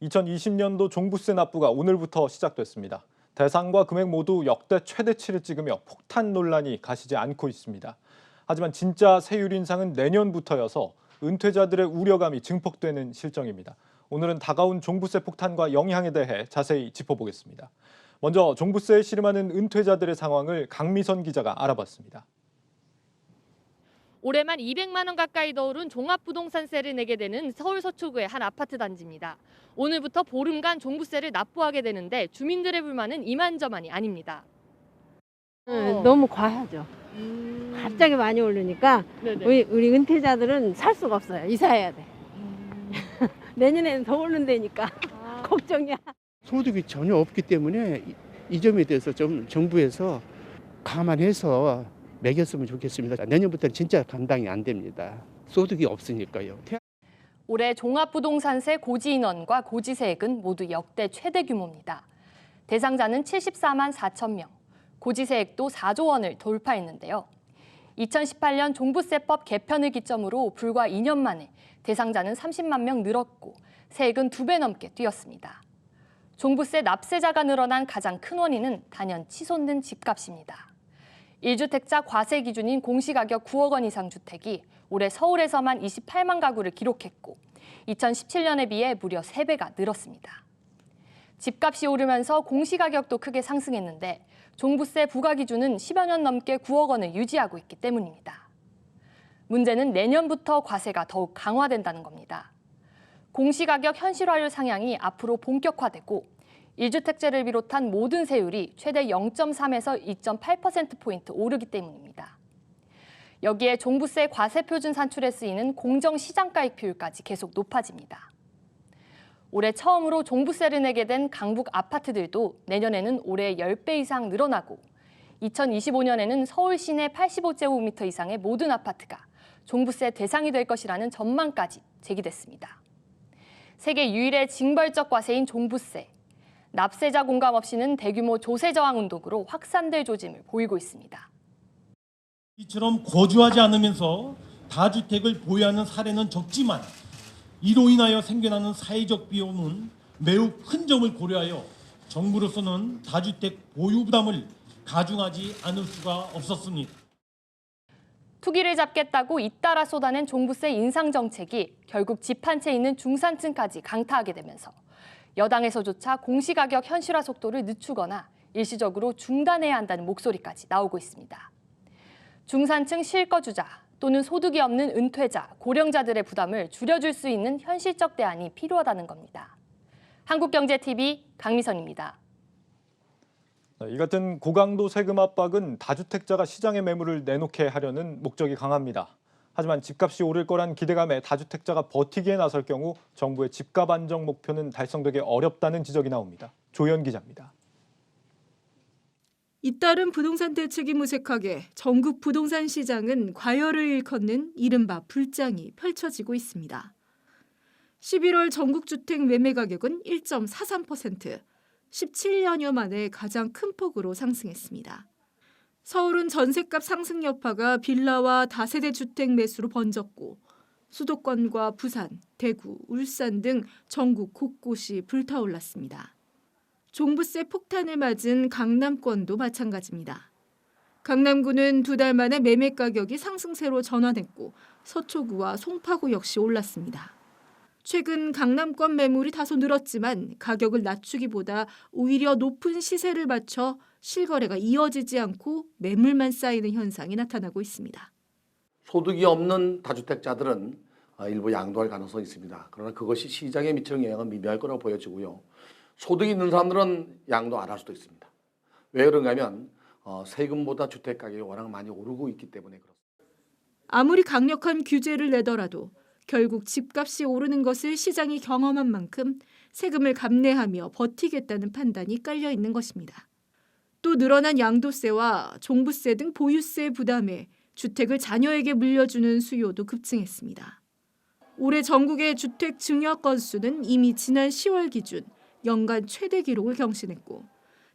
2020년도 종부세 납부가 오늘부터 시작됐습니다. 대상과 금액 모두 역대 최대치를 찍으며 폭탄 논란이 가시지 않고 있습니다. 하지만 진짜 세율 인상은 내년부터여서 은퇴자들의 우려감이 증폭되는 실정입니다. 오늘은 다가온 종부세 폭탄과 영향에 대해 자세히 짚어보겠습니다. 먼저 종부세에 씨름하는 은퇴자들의 상황을 강미선 기자가 알아봤습니다. 올해만 200만 원 가까이 더 오른 종합부동산세를 내게 되는 서울 서초구의 한 아파트 단지입니다. 오늘부터 보름간 종부세를 납부하게 되는데 주민들의 불만은 이만저만이 아닙니다. 너무 과하죠. 갑자기 많이 오르니까 우리 은퇴자들은 살 수가 없어요. 이사해야 돼. 내년에는 더 오른다니까 걱정이야. 소득이 전혀 없기 때문에 이 점에 대해서 좀 정부에서 감안해서 매겼으면 좋겠습니다. 내년부터는 진짜 감당이 안 됩니다. 소득이 없으니까요. 올해 종합부동산세 고지 인원과 고지세액은 모두 역대 최대 규모입니다. 대상자는 74만 4천 명, 고지세액도 4조 원을 돌파했는데요. 2018년 종부세법 개편을 기점으로 불과 2년 만에 대상자는 30만 명 늘었고 세액은 2배 넘게 뛰었습니다. 종부세 납세자가 늘어난 가장 큰 원인은 단연 치솟는 집값입니다. 1주택자 과세 기준인 공시가격 9억 원 이상 주택이 올해 서울에서만 28만 가구를 기록했고 2017년에 비해 무려 3배가 늘었습니다. 집값이 오르면서 공시가격도 크게 상승했는데 종부세 부과 기준은 10여 년 넘게 9억 원을 유지하고 있기 때문입니다. 문제는 내년부터 과세가 더욱 강화된다는 겁니다. 공시가격 현실화율 상향이 앞으로 본격화되고 1주택제를 비롯한 모든 세율이 최대 0.3에서 2.8%포인트 오르기 때문입니다. 여기에 종부세 과세표준 산출에 쓰이는 공정시장가액 비율까지 계속 높아집니다. 올해 처음으로 종부세를 내게 된 강북 아파트들도 내년에는 올해 10배 이상 늘어나고 2025년에는 서울 시내 85제곱미터 이상의 모든 아파트가 종부세 대상이 될 것이라는 전망까지 제기됐습니다. 세계 유일의 징벌적 과세인 종부세. 납세자 공감 없이는 대규모 조세 저항 운동으로 확산될 조짐을 보이고 있습니다. 이처럼 거주하지 않으면서 다주택을 보유하는 사례는 적지만 이로 인하여 생겨나는 사회적 비용은 매우 큰 점을 고려하여 정부로서는 다주택 보유 부담을 가중하지 않을 수가 없었습니다. 투기를 잡겠다고 잇따라 쏟아낸 종부세 인상 정책이 결국 집 한 채 있는 중산층까지 강타하게 되면서 여당에서조차 공시가격 현실화 속도를 늦추거나 일시적으로 중단해야 한다는 목소리까지 나오고 있습니다. 중산층 실거주자 또는 소득이 없는 은퇴자, 고령자들의 부담을 줄여줄 수 있는 현실적 대안이 필요하다는 겁니다. 한국경제TV 강미선입니다. 이 같은 고강도 세금 압박은 다주택자가 시장에 매물을 내놓게 하려는 목적이 강합니다. 하지만 집값이 오를 거란 기대감에 다주택자가 버티기에 나설 경우 정부의 집값 안정 목표는 달성되기 어렵다는 지적이 나옵니다. 조연 기자입니다. 잇따른 부동산 대책이 무색하게 전국 부동산 시장은 과열을 일컫는 이른바 불장이 펼쳐지고 있습니다. 11월 전국 주택 매매 가격은 1.43%, 17년여 만에 가장 큰 폭으로 상승했습니다. 서울은 전셋값 상승 여파가 빌라와 다세대 주택 매수로 번졌고 수도권과 부산, 대구, 울산 등 전국 곳곳이 불타올랐습니다. 종부세 폭탄을 맞은 강남권도 마찬가지입니다. 강남구는 2달 만에 매매 가격이 상승세로 전환했고 서초구와 송파구 역시 올랐습니다. 최근 강남권 매물이 다소 늘었지만 가격을 낮추기보다 오히려 높은 시세를 맞춰 실거래가 이어지지 않고 매물만 쌓이는 현상이 나타나고 있습니다. 소득이 없는 다주택자들은 일부 양도할 가능성이 있습니다. 그러나 그것이 시장에 미치는 영향은 미미할 거라고 보여지고요. 소득이 있는 사람들은 양도 안 할 수도 있습니다. 왜 그런가 하면 세금보다 주택 가격이 워낙 많이 오르고 있기 때문에 그렇습니다. 아무리 강력한 규제를 내더라도 결국 집값이 오르는 것을 시장이 경험한 만큼 세금을 감내하며 버티겠다는 판단이 깔려 있는 것입니다. 또 늘어난 양도세와 종부세 등 보유세 부담에 주택을 자녀에게 물려주는 수요도 급증했습니다. 올해 전국의 주택 증여 건수는 이미 지난 10월 기준 연간 최대 기록을 경신했고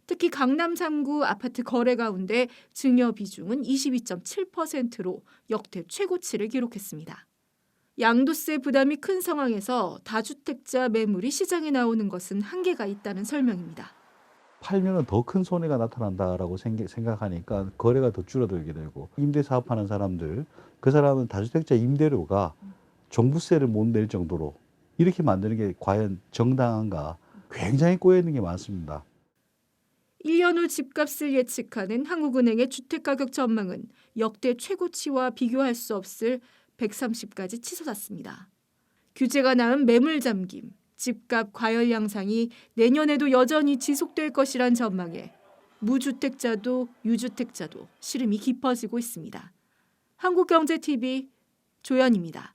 특히 강남 3구 아파트 거래 가운데 증여 비중은 22.7%로 역대 최고치를 기록했습니다. 양도세 부담이 큰 상황에서 다주택자 매물이 시장에 나오는 것은 한계가 있다는 설명입니다. 팔면은 더 큰 손해가 나타난다라고 생각하니까 거래가 더 줄어들게 되고, 임대 사업하는 사람들, 그 사람은 다주택자 임대료가 종부세를 못 낼 정도로 이렇게 만드는 게 과연 정당한가, 굉장히 꼬여 있는 게 많습니다. 1년 후 집값을 예측하는 한국은행의 주택가격 전망은 역대 최고치와 비교할 수 없을 130까지 치솟았습니다. 규제가 낳은 매물 잠김, 집값 과열 양상이 내년에도 여전히 지속될 것이란 전망에 무주택자도 유주택자도 시름이 깊어지고 있습니다. 한국경제TV 조연입니다.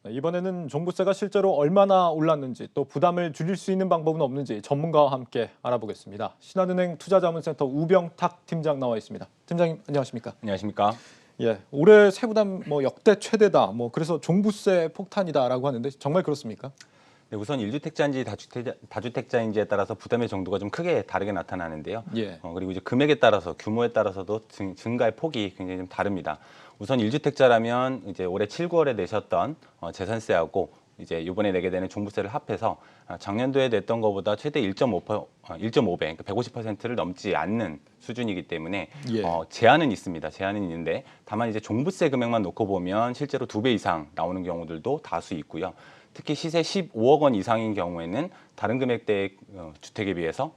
이번에는 종부세가 실제로 얼마나 올랐는지, 또 부담을 줄일 수 있는 방법은 없는지 전문가와 함께 알아보겠습니다. 신한은행 투자자문센터 우병탁 팀장 나와 있습니다. 팀장님 안녕하십니까? 안녕하십니까? 예, 올해 세부담 역대 최대다. 그래서 종부세 폭탄이다라고 하는데 정말 그렇습니까? 네, 우선 1주택자인지 다주택자인지에 따라서 부담의 정도가 좀 크게 다르게 나타나는데요. 예. 그리고 이제 금액에 따라서, 규모에 따라서도 증가의 폭이 굉장히 좀 다릅니다. 우선 1주택자라면 이제 올해 7, 9월에 내셨던 재산세하고 이제 이번에 내게 되는 종부세를 합해서 작년도에 냈던 것보다 최대 1.5배, 그러니까 150%를 넘지 않는 수준이기 때문에 예. 제한은 있습니다. 제한은 있는데, 다만 이제 종부세 금액만 놓고 보면 실제로 2배 이상 나오는 경우들도 다수 있고요. 특히 시세 15억 원 이상인 경우에는 다른 금액대의 주택에 비해서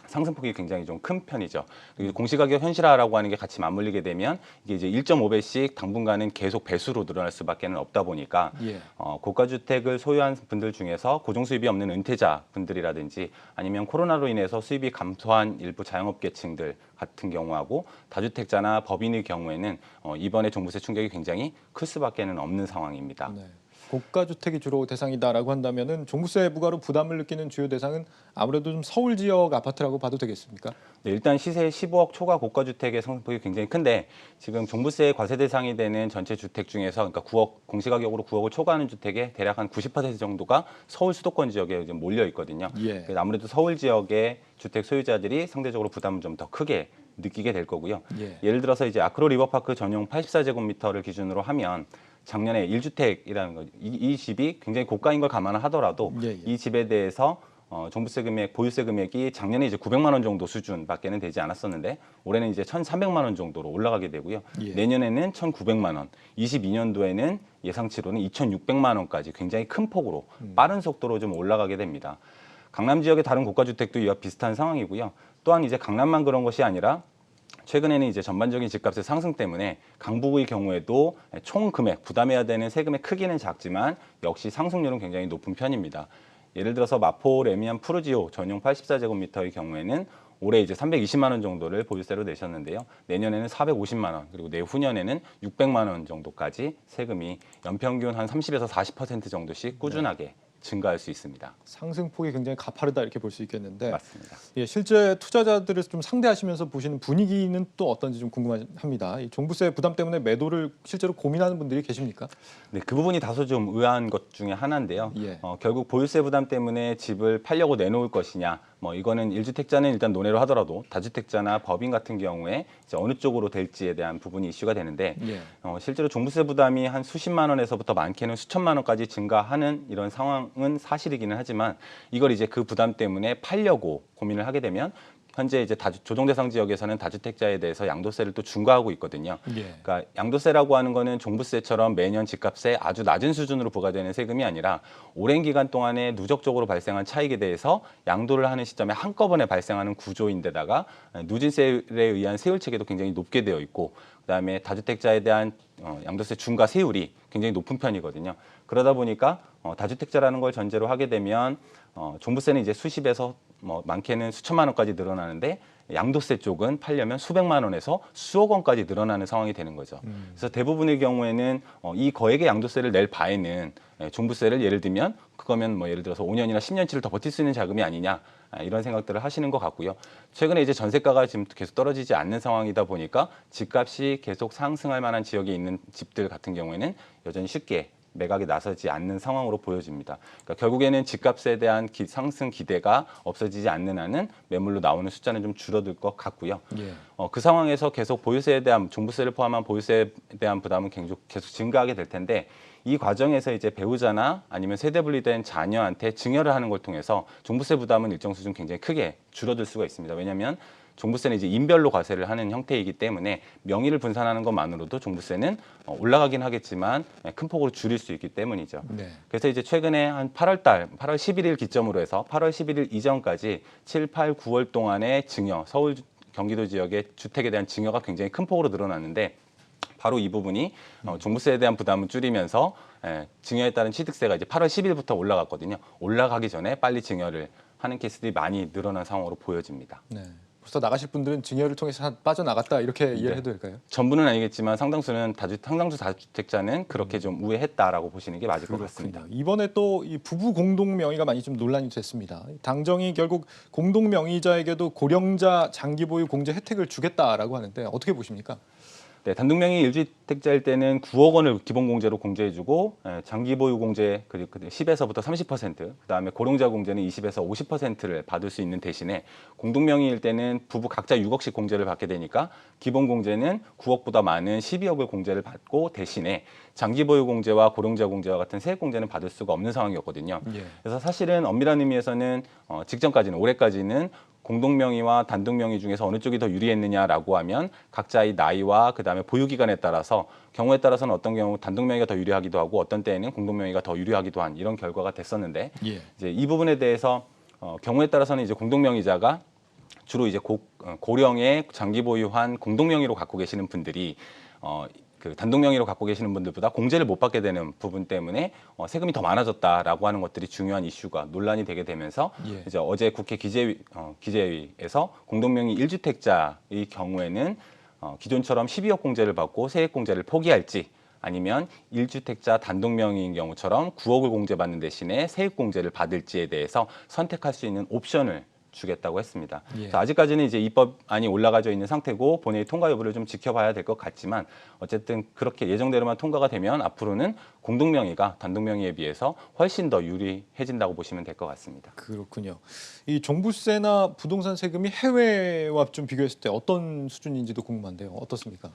상승폭이 굉장히 좀 큰 편이죠. 그리고 공시가격 현실화라고 하는 게 같이 맞물리게 되면 이게 이제 1.5배씩 당분간은 계속 배수로 늘어날 수밖에 없다 보니까 예. 고가 주택을 소유한 분들 중에서 고정 수입이 없는 은퇴자 분들이라든지 아니면 코로나로 인해서 수입이 감소한 일부 자영업계층들 같은 경우하고 다주택자나 법인의 경우에는 이번에 종부세 충격이 굉장히 클 수밖에 없는 상황입니다. 네. 고가 주택이 주로 대상이다라고 한다면은 종부세 부과로 부담을 느끼는 주요 대상은 아무래도 좀 서울 지역 아파트라고 봐도 되겠습니까? 네, 일단 시세 15억 초과 고가 주택의 상승폭이 굉장히 큰데, 지금 종부세 과세 대상이 되는 전체 주택 중에서, 그러니까 9억 공시가격으로 9억을 초과하는 주택의 대략 한 90% 정도가 서울 수도권 지역에 좀 몰려 있거든요. 예. 그래서 아무래도 서울 지역의 주택 소유자들이 상대적으로 부담을 좀 더 크게 느끼게 될 거고요. 예. 예를 들어서 이제 아크로 리버파크 전용 84제곱미터를 기준으로 하면 작년에 1주택이라는 거, 이 집이 굉장히 고가인 걸 감안하더라도 예, 예. 이 집에 대해서 종부세 금액, 보유세 금액이 작년에 이제 900만 원 정도 수준밖에는 되지 않았었는데, 올해는 이제 1,300만 원 정도로 올라가게 되고요. 예. 내년에는 1,900만 원, 22년도에는 예상치로는 2,600만 원까지 굉장히 큰 폭으로 빠른 속도로 좀 올라가게 됩니다. 강남 지역의 다른 고가 주택도 이와 비슷한 상황이고요. 또한 이제 강남만 그런 것이 아니라 최근에는 이제 전반적인 집값의 상승 때문에 강북의 경우에도 총 금액, 부담해야 되는 세금의 크기는 작지만 역시 상승률은 굉장히 높은 편입니다. 예를 들어서 마포 레미안 푸르지오 전용 84제곱미터의 경우에는 올해 이제 320만 원 정도를 보유세로 내셨는데요. 내년에는 450만 원, 그리고 내후년에는 600만 원 정도까지 세금이 연평균 한 30에서 40% 정도씩 꾸준하게 증가할 수 있습니다. 상승폭이 굉장히 가파르다 이렇게 볼 수 있겠는데, 맞습니다. 예, 실제 투자자들을 좀 상대하시면서 보시는 분위기는 또 어떤지 좀 궁금합니다. 이 종부세 부담 때문에 매도를 실제로 고민하는 분들이 계십니까? 네, 그 부분이 다소 좀 의아한 것 중에 하나인데요. 예. 결국 보유세 부담 때문에 집을 팔려고 내놓을 것이냐, 이거는 1주택자는 일단 논외로 하더라도 다주택자나 법인 같은 경우에 이제 어느 쪽으로 될지에 대한 부분이 이슈가 되는데, 예. 실제로 종부세 부담이 한 수십만 원에서부터 많게는 수천만 원까지 증가하는 이런 상황은 사실이기는 하지만, 이걸 이제 그 부담 때문에 팔려고 고민을 하게 되면 현재 이제 조정 대상 지역에서는 다주택자에 대해서 양도세를 또 중과하고 있거든요. 예. 그러니까 양도세라고 하는 거는 종부세처럼 매년 집값에 아주 낮은 수준으로 부과되는 세금이 아니라 오랜 기간 동안에 누적적으로 발생한 차익에 대해서 양도를 하는 시점에 한꺼번에 발생하는 구조인데다가 누진세에 의한 세율 체계도 굉장히 높게 되어 있고, 그다음에 다주택자에 대한 양도세 중과 세율이 굉장히 높은 편이거든요. 그러다 보니까 다주택자라는 걸 전제로 하게 되면 종부세는 이제 수십에서 많게는 수천만 원까지 늘어나는데, 양도세 쪽은 팔려면 수백만 원에서 수억 원까지 늘어나는 상황이 되는 거죠. 그래서 대부분의 경우에는 이 거액의 양도세를 낼 바에는 종부세를 예를 들면 그거면 예를 들어서 5년이나 10년치를 더 버틸 수 있는 자금이 아니냐, 이런 생각들을 하시는 것 같고요. 최근에 이제 전세가가 지금 계속 떨어지지 않는 상황이다 보니까 집값이 계속 상승할 만한 지역에 있는 집들 같은 경우에는 여전히 쉽게 매각에 나서지 않는 상황으로 보여집니다. 그러니까 결국에는 집값에 대한 상승 기대가 없어지지 않는 한은 매물로 나오는 숫자는 좀 줄어들 것 같고요. 예. 그 상황에서 계속 보유세에 대한 종부세를 포함한 보유세에 대한 부담은 계속 증가하게 될 텐데 이 과정에서 이제 배우자나 아니면 세대 분리된 자녀한테 증여를 하는 걸 통해서 종부세 부담은 일정 수준 굉장히 크게 줄어들 수가 있습니다. 왜냐하면 종부세는 이제 인별로 과세를 하는 형태이기 때문에 명의를 분산하는 것만으로도 종부세는 올라가긴 하겠지만 큰 폭으로 줄일 수 있기 때문이죠. 네. 그래서 이제 최근에 한 8월 11일 기점으로 해서 8월 11일 이전까지 7, 8, 9월 동안의 증여, 서울 경기도 지역의 주택에 대한 증여가 굉장히 큰 폭으로 늘어났는데 바로 이 부분이 종부세에 대한 부담을 줄이면서 증여에 따른 취득세가 이제 8월 10일부터 올라갔거든요. 올라가기 전에 빨리 증여를 하는 케이스들이 많이 늘어난 상황으로 보여집니다. 네. 벌써 나가실 분들은 증여를 통해서 빠져나갔다 이렇게 이해를 네. 해도 될까요? 전부는 아니겠지만 상당수 다주택자는 그렇게 좀 우회했다라고 보시는 게 맞을 것 같습니다. 이번에 또 이 부부 공동 명의가 많이 좀 논란이 됐습니다. 당정이 결국 공동 명의자에게도 고령자 장기 보유 공제 혜택을 주겠다라고 하는데 어떻게 보십니까? 네, 단독명의 1주택자일 때는 9억 원을 기본 공제로 공제해주고 장기 보유 공제 그리고 10에서부터 30%, 그다음에 고령자 공제는 20에서 50%를 받을 수 있는 대신에 공동명의일 때는 부부 각자 6억씩 공제를 받게 되니까 기본 공제는 9억보다 많은 12억을 공제를 받고 대신에 장기 보유 공제와 고령자 공제와 같은 세액 공제는 받을 수가 없는 상황이었거든요. 예. 그래서 사실은 엄밀한 의미에서는 직전까지는 올해까지는 공동명의와 단독명의 중에서 어느 쪽이 더 유리했느냐라고 하면 각자의 나이와 그다음에 보유기간에 따라서 경우에 따라서는 어떤 경우 단독명의가 더 유리하기도 하고 어떤 때에는 공동명의가 더 유리하기도 한 이런 결과가 됐었는데 예. 이제 이 부분에 대해서 경우에 따라서는 이제 공동명의자가 주로 이제 고령의 장기 보유한 공동명의로 갖고 계시는 분들이 그 단독명의로 갖고 계시는 분들보다 공제를 못 받게 되는 부분 때문에 세금이 더 많아졌다라고 하는 것들이 중요한 이슈가 논란이 되게 되면서 예. 이제 어제 국회 기재위에서 공동명의 1주택자의 경우에는 기존처럼 12억 공제를 받고 세액 공제를 포기할지 아니면 1주택자 단독명의인 경우처럼 9억을 공제받는 대신에 세액 공제를 받을지에 대해서 선택할 수 있는 옵션을 주겠다고 했습니다. 예. 그래서 아직까지는 이제 입법안이 올라가져 있는 상태고 본회의 통과 여부를 좀 지켜봐야 될 것 같지만 어쨌든 그렇게 예정대로만 통과가 되면 앞으로는 공동명의가 단독명의에 비해서 훨씬 더 유리해진다고 보시면 될 것 같습니다. 그렇군요. 이 종부세나 부동산 세금이 해외와 좀 비교했을 때 어떤 수준인지도 궁금한데요. 어떻습니까?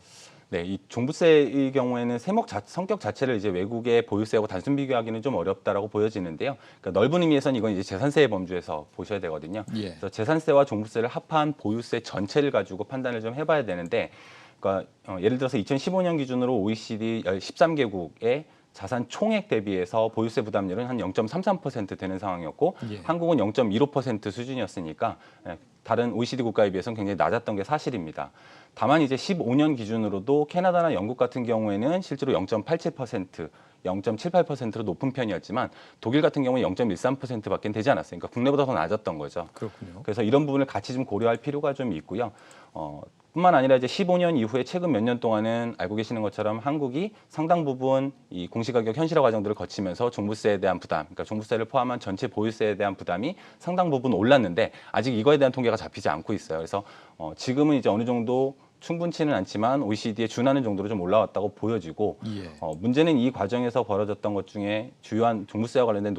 네, 이 종부세의 경우에는 성격 자체를 이제 외국의 보유세하고 단순 비교하기는 좀 어렵다라고 보여지는데요. 그러니까 넓은 의미에서는 이건 이제 재산세의 범주에서 보셔야 되거든요. 예. 그래서 재산세와 종부세를 합한 보유세 전체를 가지고 판단을 좀 해봐야 되는데, 그러니까 예를 들어서 2015년 기준으로 OECD 13개국의 자산 총액 대비해서 보유세 부담률은 한 0.33% 되는 상황이었고 예. 한국은 0.15% 수준이었으니까 다른 OECD 국가에 비해서는 굉장히 낮았던 게 사실입니다. 다만 이제 15년 기준으로도 캐나다나 영국 같은 경우에는 실제로 0.87%, 0.78%로 높은 편이었지만 독일 같은 경우는 0.13%밖에 되지 않았어요. 그러니까 국내보다 더 낮았던 거죠. 그렇군요. 그래서 이런 부분을 같이 좀 고려할 필요가 좀 있고요. 뿐만 아니라 이제 15년 이후에 최근 몇 년 동안은 알고 계시는 것처럼 한국이 상당 부분 이 공시가격 현실화 과정들을 거치면서 종부세에 대한 부담, 그러니까 종부세를 포함한 전체 보유세에 대한 부담이 상당 부분 올랐는데 아직 이거에 대한 통계가 잡히지 않고 있어요. 그래서 지금은 이제 어느 정도 충분치는 않지만 OECD에 준하는 정도로 좀 올라왔다고 보여지고 예. 문제는 이 과정에서 벌어졌던 것 중에 주요한 종부세와 관련된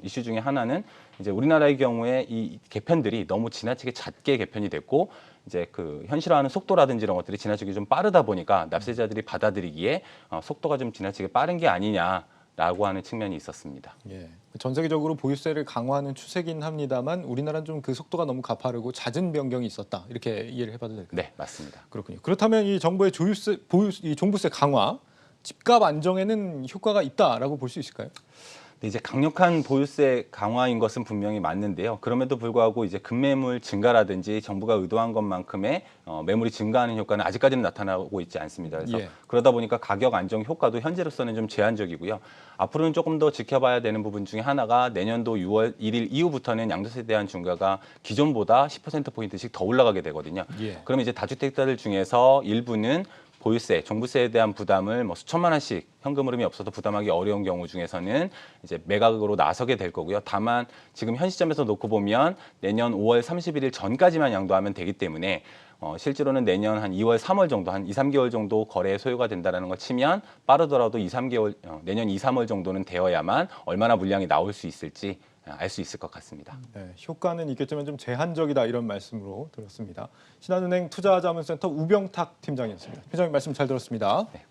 이슈 중에 하나는 이제 우리나라의 경우에 이 개편들이 너무 지나치게 잦게 개편이 됐고 이제 그 현실화하는 속도라든지 이런 것들이 지나치게 좀 빠르다 보니까 납세자들이 받아들이기에 속도가 좀 지나치게 빠른 게 아니냐라고 하는 측면이 있었습니다. 예. 전 세계적으로 보유세를 강화하는 추세긴 합니다만 우리나라는 좀 그 속도가 너무 가파르고 잦은 변경이 있었다. 이렇게 이해를 해봐도 될까요? 네, 맞습니다. 그렇군요. 그렇다면 이 정부의 이 종부세 강화, 집값 안정에는 효과가 있다라고 볼 수 있을까요? 근데 이제 강력한 보유세 강화인 것은 분명히 맞는데요. 그럼에도 불구하고 이제 급매물 증가라든지 정부가 의도한 것만큼의 매물이 증가하는 효과는 아직까지는 나타나고 있지 않습니다. 그래서 예. 그러다 보니까 가격 안정 효과도 현재로서는 좀 제한적이고요. 앞으로는 조금 더 지켜봐야 되는 부분 중에 하나가 내년도 6월 1일 이후부터는 양도세에 대한 중과가 기존보다 10%포인트씩 더 올라가게 되거든요. 예. 그럼 이제 다주택자들 중에서 일부는 보유세, 종부세에 대한 부담을 뭐 수천만 원씩 현금 흐름이 없어도 부담하기 어려운 경우 중에서는 이제 매각으로 나서게 될 거고요. 다만 지금 현 시점에서 놓고 보면 내년 5월 31일 전까지만 양도하면 되기 때문에 실제로는 내년 한 2월, 3월 정도, 한 2, 3개월 정도 거래 소요가 된다는 걸 치면 빠르더라도 2, 3개월, 내년 2, 3월 정도는 되어야만 얼마나 물량이 나올 수 있을지 알 수 있을 것 같습니다. 네, 효과는 있겠지만 좀 제한적이다 이런 말씀으로 들었습니다. 신한은행 투자자문센터 우병탁 팀장이었습니다. 팀장님 말씀 잘 들었습니다. 네.